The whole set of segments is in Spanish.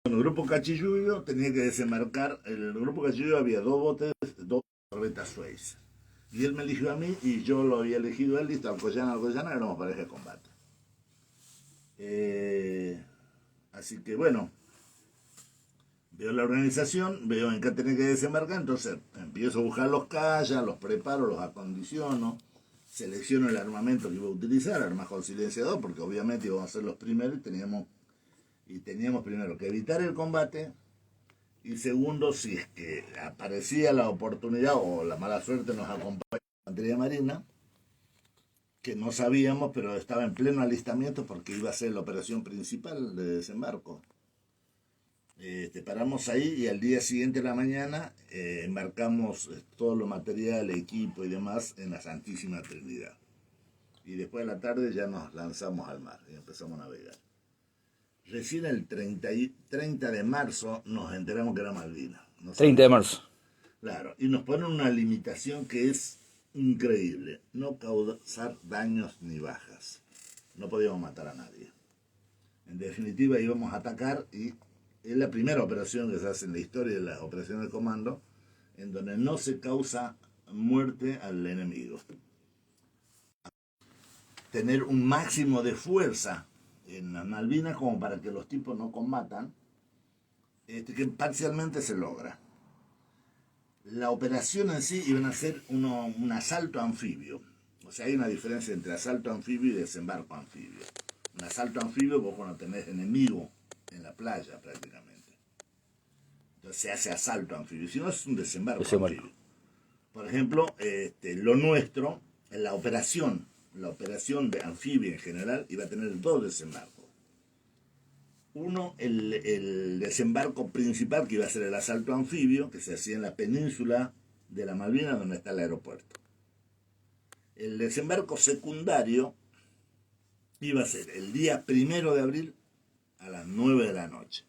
En el grupo Cachiyuyo tenía que desembarcar. En el grupo Cachiyuyo había dos botes, dos corbetas Suez. Y él me eligió a mí y yo lo había elegido a él. Listo, Alcoyana, éramos pareja de combate. Así que bueno, veo la organización, veo en qué tenía que desembarcar, entonces empiezo a buscar los callas, los preparo, los acondiciono, selecciono el armamento que iba a utilizar, armas con silenciador, porque obviamente íbamos a ser los primeros y teníamos primero que evitar el combate, y segundo, si es que aparecía la oportunidad o la mala suerte nos acompañaba la infantería marina, que no sabíamos, pero estaba en pleno alistamiento porque iba a ser la operación principal de desembarco. Paramos ahí y al día siguiente de la mañana embarcamos todo lo material, equipo y demás en la Santísima Trinidad. Y después de la tarde ya nos lanzamos al mar y empezamos a navegar. Recién el 30 de marzo nos enteramos que era Malvinas. 30 de marzo. Claro, y nos ponen una limitación que es increíble: no causar daños ni bajas. No podíamos matar a nadie. En definitiva íbamos a atacar y es la primera operación que se hace en la historia de las operaciones de comando en donde no se causa muerte al enemigo. Tener un máximo de fuerza en las Malvinas como para que los tipos no combatan, que parcialmente se logra. La operación en sí iban a ser un asalto anfibio. O sea, hay una diferencia entre asalto anfibio y desembarco anfibio. Un asalto anfibio vos cuando tenés enemigo en la playa prácticamente. Entonces se hace asalto anfibio. Si no, es un desembarco anfibio. Por ejemplo, lo nuestro, la operación de anfibia en general iba a tener dos desembarcos. Uno, el desembarco principal, que iba a ser el asalto anfibio, que se hacía en la península de la Malvinas, donde está el aeropuerto. El desembarco secundario iba a ser el día 1 de abril a las 9 de la noche.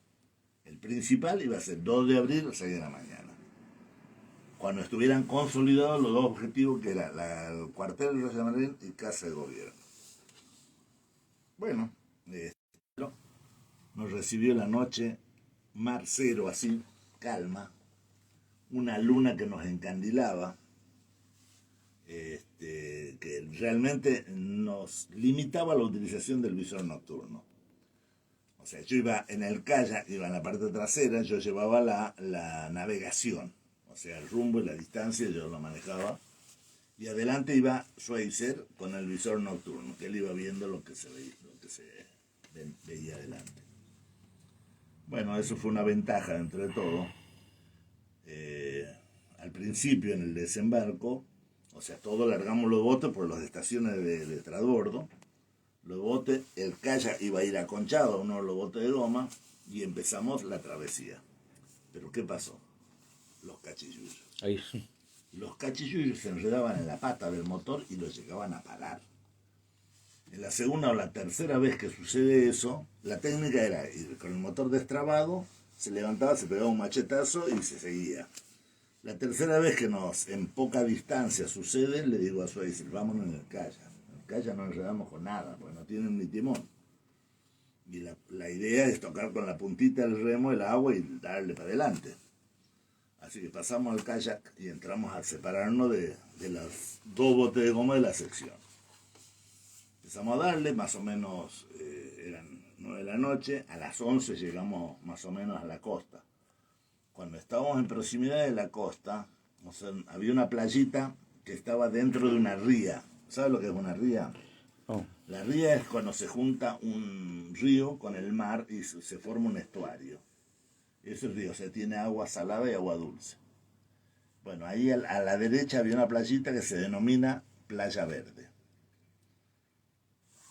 El principal iba a ser 2 de abril a las 6 de la mañana. Cuando estuvieran consolidados los dos objetivos, que era el cuartel de Rosa Marín y Casa de Gobierno. Bueno, nos recibió la noche, mar cero así, calma, una luna que nos encandilaba, que realmente nos limitaba la utilización del visor nocturno. O sea, yo iba en el kayak, iba en la parte trasera, yo llevaba la navegación, o sea, el rumbo y la distancia yo lo manejaba, y adelante iba Schweitzer con el visor nocturno, que él iba viendo lo que se veía adelante. Bueno, eso fue una ventaja dentro de todo. Al principio, en el desembarco, o sea, todos largamos los botes por las estaciones de transbordo. Los botes, el kayak iba a ir aconchado a uno de los botes de goma y empezamos la travesía. Pero ¿qué pasó? Los cachiyuyos. Ahí. Los cachiyuyos se enredaban en la pata del motor y los llegaban a parar. En la segunda o la tercera vez que sucede eso, la técnica era ir con el motor destrabado, se levantaba, se pegaba un machetazo y se seguía. La tercera vez que en poca distancia sucede, le digo a Schweitzer, vámonos en el kayak. En el kayak no enredamos con nada, porque no tienen ni timón. Y la idea es tocar con la puntita del remo el agua y darle para adelante. Así que pasamos al kayak y entramos a separarnos de los dos botes de goma de la sección. Empezamos a darle, más o menos eran 9 de la noche, a las 11 llegamos más o menos a la costa. Cuando estábamos en proximidad de la costa, o sea, había una playita que estaba dentro de una ría. ¿Sabes lo que es una ría? Oh. La ría es cuando se junta un río con el mar y se forma un estuario. Ese río tiene agua salada y agua dulce. Bueno, ahí a la derecha había una playita que se denomina Playa Verde.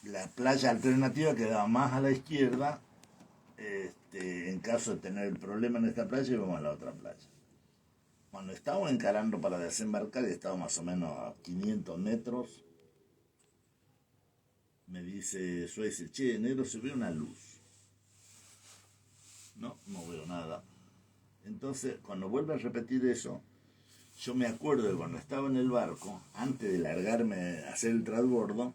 La playa alternativa quedaba más a la izquierda. En caso de tener el problema en esta playa, íbamos a la otra playa. Cuando estábamos encarando para desembarcar, y estábamos más o menos a 500 metros, me dice Schweitzer, che, negro, se ve una luz. No veo nada. Entonces, cuando vuelve a repetir eso, yo me acuerdo de cuando estaba en el barco, antes de largarme a hacer el transbordo,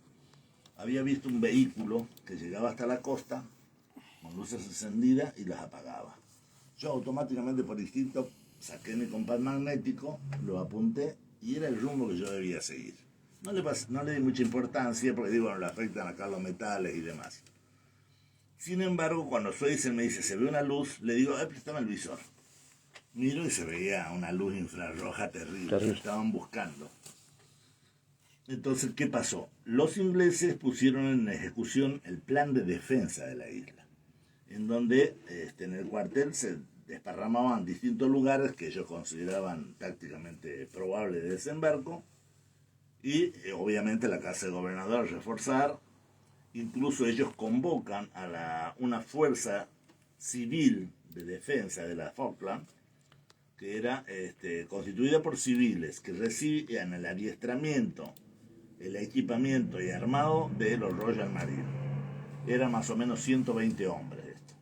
había visto un vehículo que llegaba hasta la costa, con luces encendidas y las apagaba. Yo automáticamente por instinto saqué mi compás magnético, lo apunté y era el rumbo que yo debía seguir. No le di mucha importancia porque digo, bueno, le afectan acá los metales y demás. Sin embargo, cuando Schweitzer me dice, se ve una luz, le digo, préstame el visor. Miro y se veía una luz infrarroja terrible. Que estaban buscando. Entonces, ¿qué pasó? Los ingleses pusieron en ejecución el plan de defensa de la isla, en donde en el cuartel se desparramaban distintos lugares que ellos consideraban tácticamente probable de desembarco, y obviamente la casa del gobernador reforzar. Incluso ellos convocan a una fuerza civil de defensa de la Falkland, que era constituida por civiles que recibían el adiestramiento, el equipamiento y armado de los Royal Marines. Eran más o menos 120 hombres esto.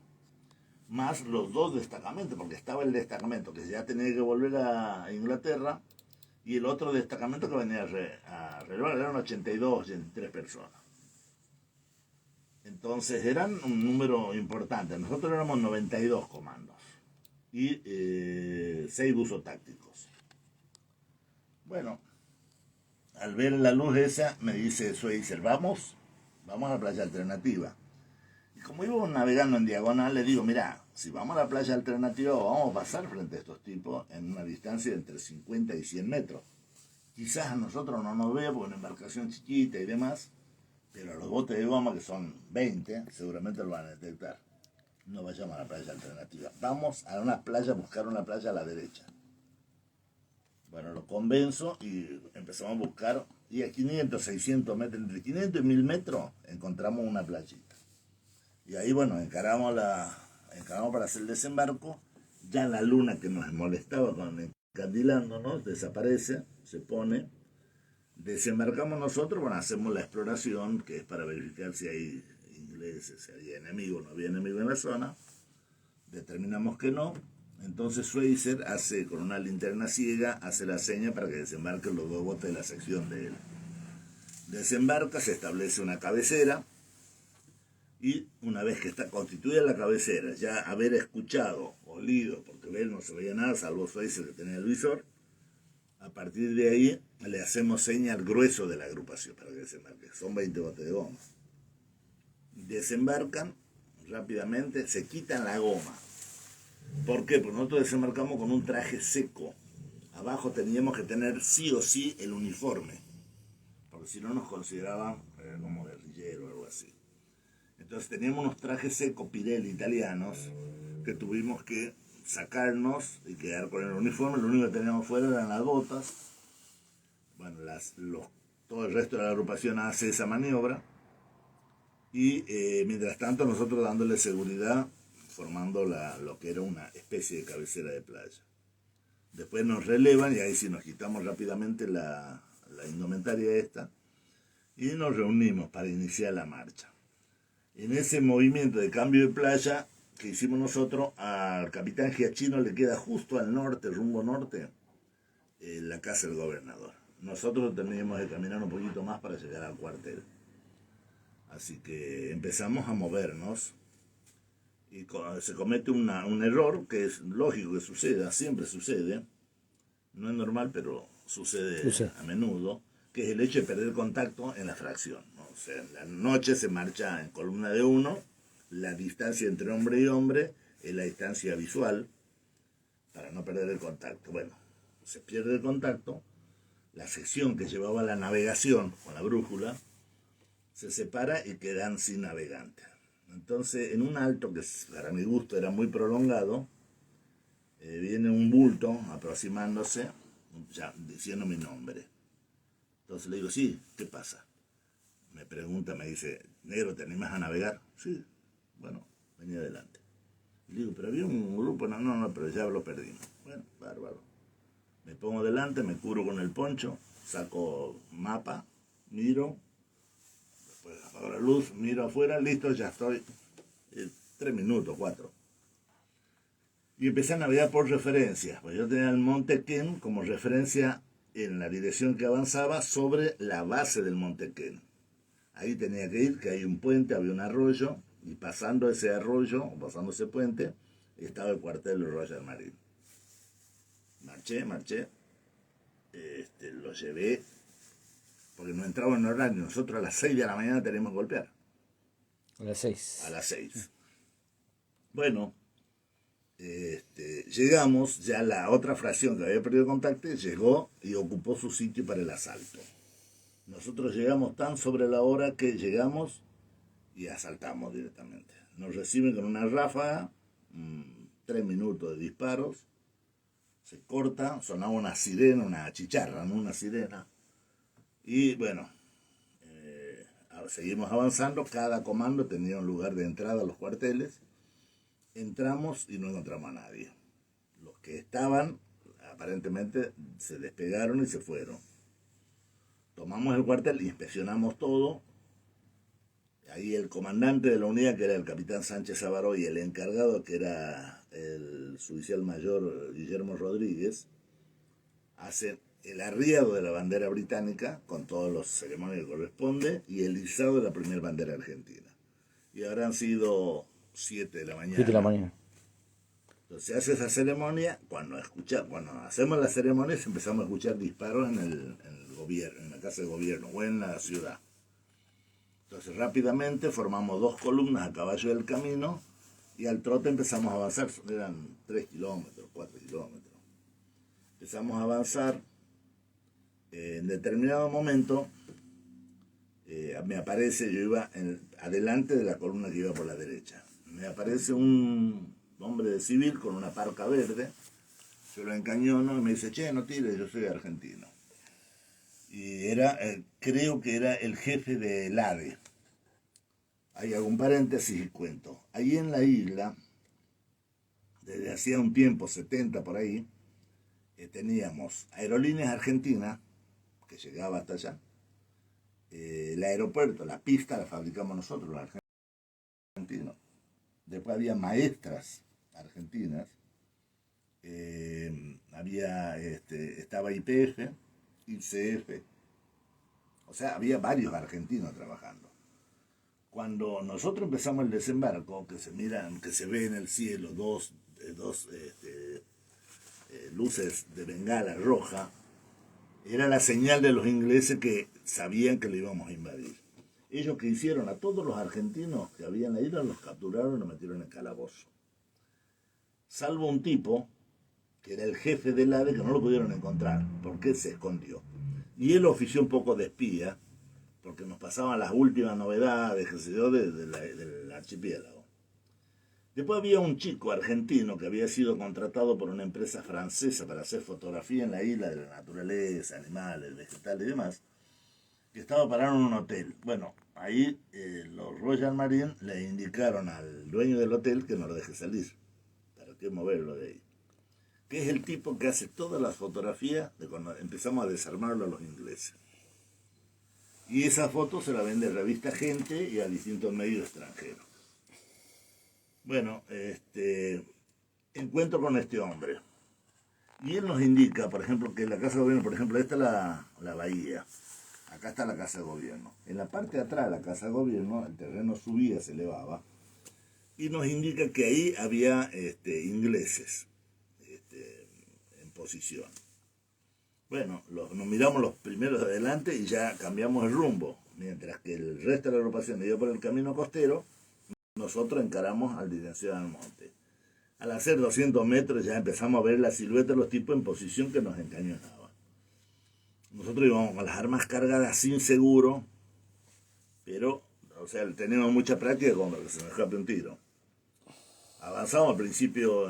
Más los dos destacamentos, porque estaba el destacamento que ya tenía que volver a Inglaterra y el otro destacamento que venía a relevar, eran 82, 83 personas. Entonces eran un número importante. Nosotros éramos 92 comandos y 6 buzos tácticos. Bueno, al ver la luz esa, me dice Schweitzer, vamos a la playa alternativa. Y como íbamos navegando en diagonal, le digo, mira, si vamos a la playa alternativa, vamos a pasar frente a estos tipos en una distancia de entre 50 y 100 metros. Quizás a nosotros no nos vea porque una embarcación chiquita y demás, pero los botes de goma, que son 20, seguramente lo van a detectar. No vayamos a la playa alternativa. Vamos a una playa, a buscar una playa a la derecha. Bueno, lo convenzo y empezamos a buscar. Y a 500, 600 metros, entre 500 y 1000 metros, encontramos una playita. Y ahí, bueno, encaramos para hacer el desembarco. Ya la luna que nos molestaba con encandilándonos desaparece, se pone. Desembarcamos nosotros, bueno, hacemos la exploración, que es para verificar si hay ingleses, si había enemigos, no había enemigos en la zona. Determinamos que no. Entonces Schweitzer hace, con una linterna ciega, hace la seña para que desembarquen los dos botes de la sección de él. Desembarca, se establece una cabecera, y una vez que está constituida la cabecera, ya haber escuchado, olido, porque de él no se veía nada, salvo Schweitzer que tenía el visor, a partir de ahí le hacemos seña al grueso de la agrupación para que desembarque. Son 20 botes de goma. Desembarcan rápidamente, se quitan la goma. ¿Por qué? Porque nosotros desembarcamos con un traje seco. Abajo teníamos que tener sí o sí el uniforme, porque si no nos consideraban como guerrilleros o algo así. Entonces teníamos unos trajes secos Pirelli italianos que tuvimos que sacarnos y quedar con el uniforme. Lo único que teníamos fuera eran las botas. Bueno, todo el resto de la agrupación hace esa maniobra. Y mientras tanto nosotros dándole seguridad, formando lo que era una especie de cabecera de playa. Después nos relevan y ahí sí nos quitamos rápidamente la indumentaria esta y nos reunimos para iniciar la marcha. En ese movimiento de cambio de playa que hicimos nosotros, al capitán Giachino le queda justo al norte, rumbo norte, la casa del gobernador. Nosotros teníamos que caminar un poquito más para llegar al cuartel. Así que empezamos a movernos y se comete un error que es lógico que suceda, siempre sucede, no es normal, pero sucede a menudo, que es el hecho de perder contacto en la fracción, ¿no? O sea, en la noche se marcha en columna de 1, la distancia entre hombre y hombre es la distancia visual, para no perder el contacto. Bueno, se pierde el contacto, la sección que llevaba la navegación con la brújula se separa y quedan sin navegante. Entonces, en un alto que para mi gusto era muy prolongado, viene un bulto aproximándose, ya diciendo mi nombre. Entonces le digo, sí, ¿qué pasa? Me pregunta, me dice, negro, ¿te animas a navegar? Sí, bueno, vení adelante. Y le digo, pero había un grupo, no, pero ya lo perdimos. Bueno, bárbaro. Me pongo delante, me cubro con el poncho, saco mapa, miro, después apago la luz, miro afuera, listo, ya estoy. 3 minutos, 4. Y empecé a navegar por referencia. Pues yo tenía el Monte Ken como referencia en la dirección que avanzaba sobre la base del Monte Ken. Ahí tenía que ir, que hay un puente, había un arroyo, y pasando ese arroyo, o pasando ese puente, estaba el cuartel de Royal Marine. Marché, lo llevé, porque no entraba en horario. Nosotros a las 6 de la mañana tenemos que golpear. A las 6. A las 6. Bueno, llegamos, ya la otra fracción que había perdido contacto llegó y ocupó su sitio para el asalto. Nosotros llegamos tan sobre la hora que llegamos y asaltamos directamente. Nos reciben con una ráfaga, 3 minutos de disparos, se corta, sonaba una sirena, una chicharra, no una sirena. Y bueno, seguimos avanzando, cada comando tenía un lugar de entrada a los cuarteles. Entramos y no encontramos a nadie. Los que estaban, aparentemente, se despegaron y se fueron. Tomamos el cuartel, inspeccionamos todo. Ahí el comandante de la unidad, que era el capitán Sánchez Avaró, y el encargado, que era el suboficial mayor Guillermo Rodríguez, hacen el arriado de la bandera británica, con todos los ceremonias que corresponde, y el izado de la primera bandera argentina. Y habrán sido 7 de la mañana. 7 de la mañana. Entonces se hace esa ceremonia, cuando hacemos la ceremonia empezamos a escuchar disparos en el gobierno, en la casa de gobierno o en la ciudad. Entonces rápidamente formamos 2 columnas a caballo del camino y al trote empezamos a avanzar, eran 3 kilómetros, 4 kilómetros. Empezamos a avanzar, en determinado momento me aparece, yo iba adelante de la columna que iba por la derecha, me aparece un hombre de civil con una parca verde, yo lo encañono y me dice, che, no tires, yo soy argentino. Y era, creo que era el jefe del ADE. Hay algún paréntesis y cuento. Ahí en la isla, desde hacía un tiempo, 70 por ahí, teníamos Aerolíneas Argentinas, que llegaba hasta allá. El aeropuerto, la pista la fabricamos nosotros, los argentinos. Después había maestras argentinas. Estaba YPF, ICF. O sea, había varios argentinos trabajando. Cuando nosotros empezamos el desembarco, que se ve en el cielo dos luces de bengala roja, era la señal de los ingleses que sabían que le íbamos a invadir. Ellos que hicieron a todos los argentinos que habían en la isla, los capturaron y los metieron en calabozo. Salvo un tipo, que era el jefe del ADE, que no lo pudieron encontrar, porque se escondió. Y él ofició un poco de espía, porque nos pasaban las últimas novedades, qué sé yo, del archipiélago. Después había un chico argentino que había sido contratado por una empresa francesa para hacer fotografía en la isla de la naturaleza, animales, vegetales y demás, que estaba parado en un hotel. Bueno, ahí los Royal Marine le indicaron al dueño del hotel que no lo deje salir. ¿Para qué moverlo de ahí? Que es el tipo que hace todas las fotografías de cuando empezamos a desarmarlo a los ingleses. Y esa foto se la vende a Revista Gente y a distintos medios extranjeros. Bueno, encuentro con este hombre. Y él nos indica, por ejemplo, que la Casa de Gobierno, por ejemplo, esta es la bahía. Acá está la Casa de Gobierno. En la parte de atrás de la Casa de Gobierno, el terreno subía, se elevaba. Y nos indica que ahí había ingleses en posición. Bueno, nos miramos los primeros de adelante y ya cambiamos el rumbo. Mientras que el resto de la agrupación iba por el camino costero, nosotros encaramos al Licenciado Almonte. Al hacer 200 metros ya empezamos a ver la silueta de los tipos en posición que nos encañonaban. Nosotros íbamos con las armas cargadas sin seguro, pero, o sea, teníamos mucha práctica como para que se nos escape un tiro. Avanzamos al principio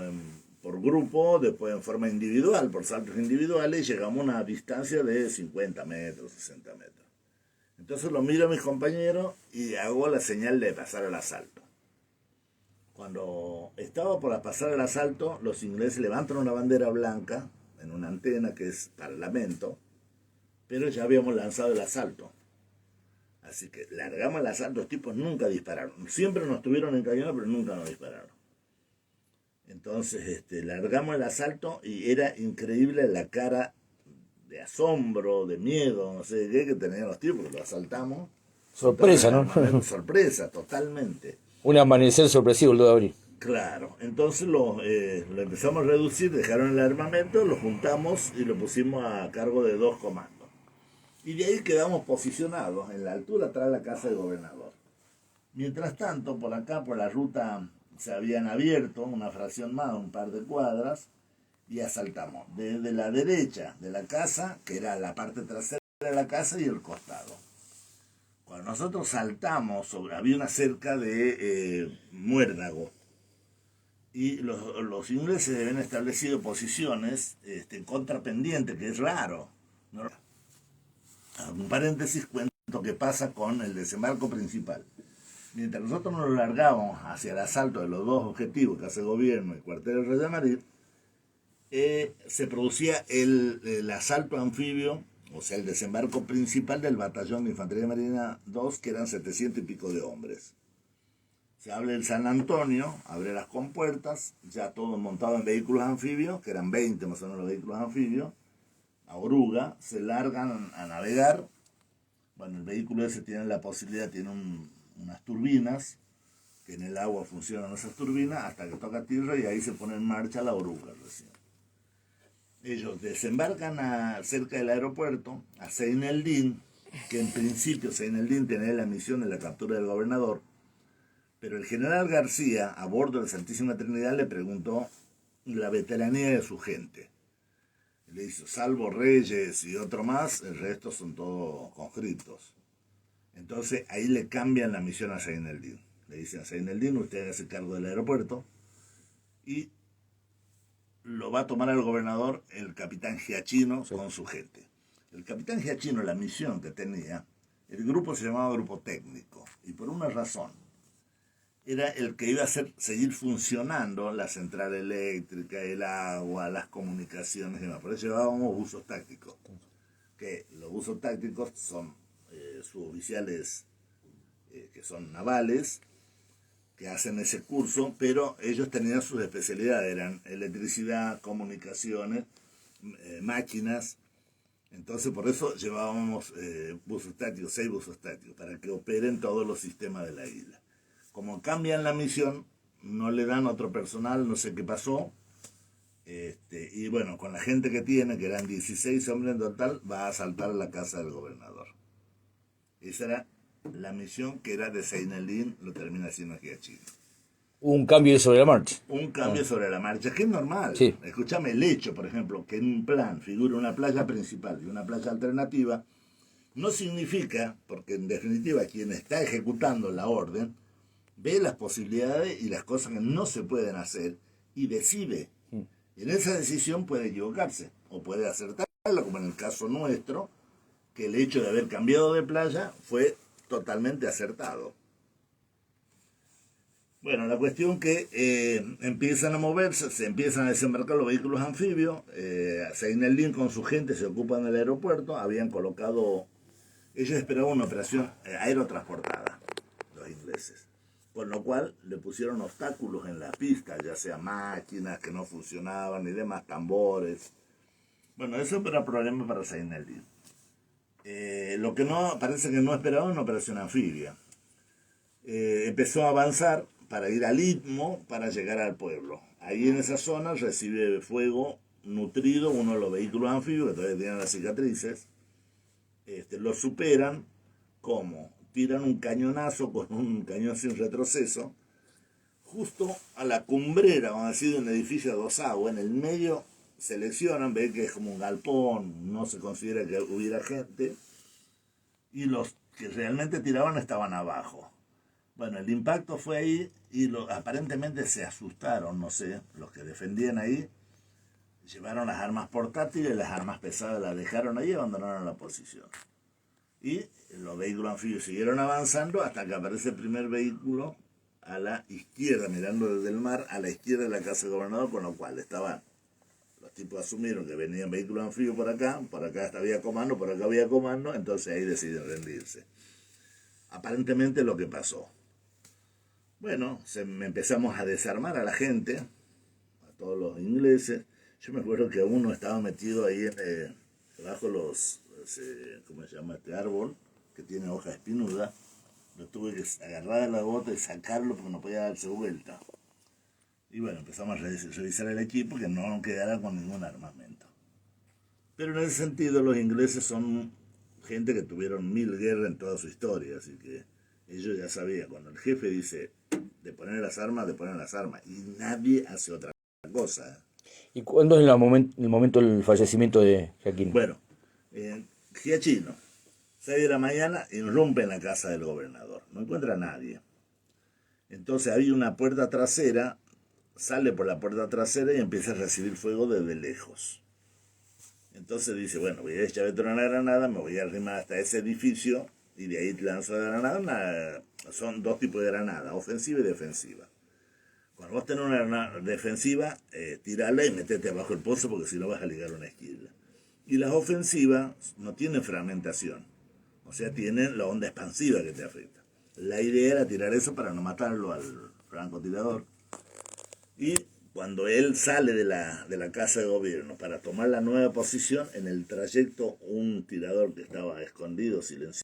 por grupo, después en forma individual, por saltos individuales, y llegamos a una distancia de 50 metros, 60 metros. Entonces lo miro a mis compañeros y hago la señal de pasar al asalto. Cuando estaba por pasar el asalto, los ingleses levantan una bandera blanca en una antena que es parlamento, pero ya habíamos lanzado el asalto. Así que largamos el asalto, los tipos nunca dispararon. Siempre nos tuvieron encañonados, pero nunca nos dispararon. Entonces largamos el asalto y era increíble la cara de asombro, de miedo, no sé qué, que tenían los tipos, porque lo asaltamos. Sorpresa, ¿no? Sorpresa, totalmente. Un amanecer sorpresivo el 2 de abril. Claro, entonces lo empezamos a reducir, dejaron el armamento, lo juntamos y lo pusimos a cargo de 2 comandos. Y de ahí quedamos posicionados en la altura atrás de la casa del gobernador. Mientras tanto, por acá, por la ruta, se habían abierto una fracción más, un par de cuadras, y asaltamos desde la derecha de la casa, que era la parte trasera de la casa, y el costado. Cuando nosotros saltamos, había una cerca de muérdago, y los ingleses habían establecido posiciones contrapendientes, que es raro, ¿no? Un paréntesis, cuento qué pasa con el desembarco principal. Mientras nosotros nos largábamos hacia el asalto de los dos objetivos, Casa de Gobierno y Cuartel del Rey de Madrid, se producía el asalto anfibio, o sea, el desembarco principal del batallón de Infantería Marina 2, que eran 700 y pico de hombres. Se abre el San Antonio, abre las compuertas, ya todo montado en vehículos anfibios, que eran 20 más o menos los vehículos anfibios, a oruga, se largan a navegar. Bueno, el vehículo ese tiene la posibilidad, tiene unas turbinas, que en el agua funcionan esas turbinas, hasta que toca tierra y ahí se pone en marcha la oruga recién. Ellos desembarcan cerca del aeropuerto, a Seineldín, que en principio Seineldín tenía la misión de la captura del gobernador, pero el general García, a bordo de la Santísima Trinidad, le preguntó la veteranía de su gente. Le dice, salvo Reyes y otro más, el resto son todos conscriptos. Entonces ahí le cambian la misión a Seineldín. Le dicen a Seineldín, usted hace cargo del aeropuerto, y lo va a tomar el gobernador el capitán Giachino con su gente. El capitán Giachino, la misión que tenía, el grupo se llamaba Grupo Técnico, y por una razón, era el que iba a seguir funcionando la central eléctrica, el agua, las comunicaciones y demás. Por eso llevábamos buzos tácticos, que los buzos tácticos son suboficiales que son navales, que hacen ese curso, pero ellos tenían sus especialidades, eran electricidad, comunicaciones, máquinas. Entonces por eso llevábamos buzos tácticos, 6 buzos tácticos, para que operen todos los sistemas de la isla. Como cambian la misión, no le dan otro personal, no sé qué pasó, y bueno, con la gente que tiene, que eran 16 hombres en total, va a asaltar la casa del gobernador. Esa era la misión, que era de Seineldín, lo termina haciendo Giachino. Un cambio sobre la marcha. Un cambio sobre la marcha, que es normal. Sí. Escúchame, el hecho, por ejemplo, que en un plan figure una playa principal y una playa alternativa, no significa, porque en definitiva quien está ejecutando la orden ve las posibilidades y las cosas que no se pueden hacer y decide. Y en esa decisión puede equivocarse o puede acertarlo, como en el caso nuestro, que el hecho de haber cambiado de playa fue totalmente acertado. Bueno, la cuestión que empiezan a moverse, se empiezan a desembarcar los vehículos anfibios, Seineldín con su gente se ocupan del aeropuerto, habían colocado, ellos esperaban una operación aerotransportada, los ingleses, con lo cual le pusieron obstáculos en la pista, ya sea máquinas que no funcionaban y demás, tambores. Bueno, eso era problema para Seineldín. Lo que no parece que no esperaban una operación anfibia. Empezó a avanzar para ir al Istmo, para llegar al pueblo. Ahí en esa zona recibe fuego nutrido uno de los vehículos anfibios, que todavía tienen las cicatrices. Lo superan, ¿cómo? Tiran un cañonazo con un cañón sin retroceso, justo a la cumbrera, vamos a decir, de un edificio a 2 aguas, en el medio seleccionan, ven que es como un galpón, no se considera que hubiera gente, y los que realmente tiraban estaban abajo. Bueno, el impacto fue ahí y aparentemente se asustaron, no sé, los que defendían ahí, llevaron las armas portátiles, las armas pesadas las dejaron ahí y abandonaron la posición. Y los vehículos anfibios siguieron avanzando hasta que aparece el primer vehículo a la izquierda, mirando desde el mar, a la izquierda de la casa del gobernador, con lo cual estaban, los tipos asumieron que venían vehículos anfibios por acá había comando, por acá había comando, entonces ahí deciden rendirse. Aparentemente lo que pasó. Bueno, empezamos a desarmar a la gente, a todos los ingleses. Yo me acuerdo que uno estaba metido ahí debajo ¿cómo se llama este árbol? Que tiene hoja espinuda. Lo tuve que agarrar de la bota y sacarlo porque no podía darse vuelta. Y bueno, empezamos a revisar el equipo que no quedara con ningún armamento. Pero en ese sentido los ingleses son gente que tuvieron 1000 guerras en toda su historia, así que ellos ya sabían, cuando el jefe dice de poner las armas, de poner las armas, y nadie hace otra cosa. ¿Y cuándo es el momento del fallecimiento de Giaquino? Bueno, Giachino, 6 de la mañana, irrumpe en la casa del gobernador, no encuentra a nadie. Entonces había una puerta trasera, sale por la puerta trasera y empieza a recibir fuego desde lejos. Entonces dice, bueno, voy a echar una granada, me voy a arrimar hasta ese edificio y de ahí lanzo la granada. Son dos tipos de granada, ofensiva y defensiva. Cuando vos tenés una granada defensiva, tirala y metete abajo el pozo porque si no vas a ligar una esquila. Y las ofensivas no tienen fragmentación, o sea, tienen la onda expansiva que te afecta. La idea era tirar eso para no matarlo al francotirador. Y cuando él sale de la casa de gobierno para tomar la nueva posición, en el trayecto un tirador que estaba escondido, silencioso,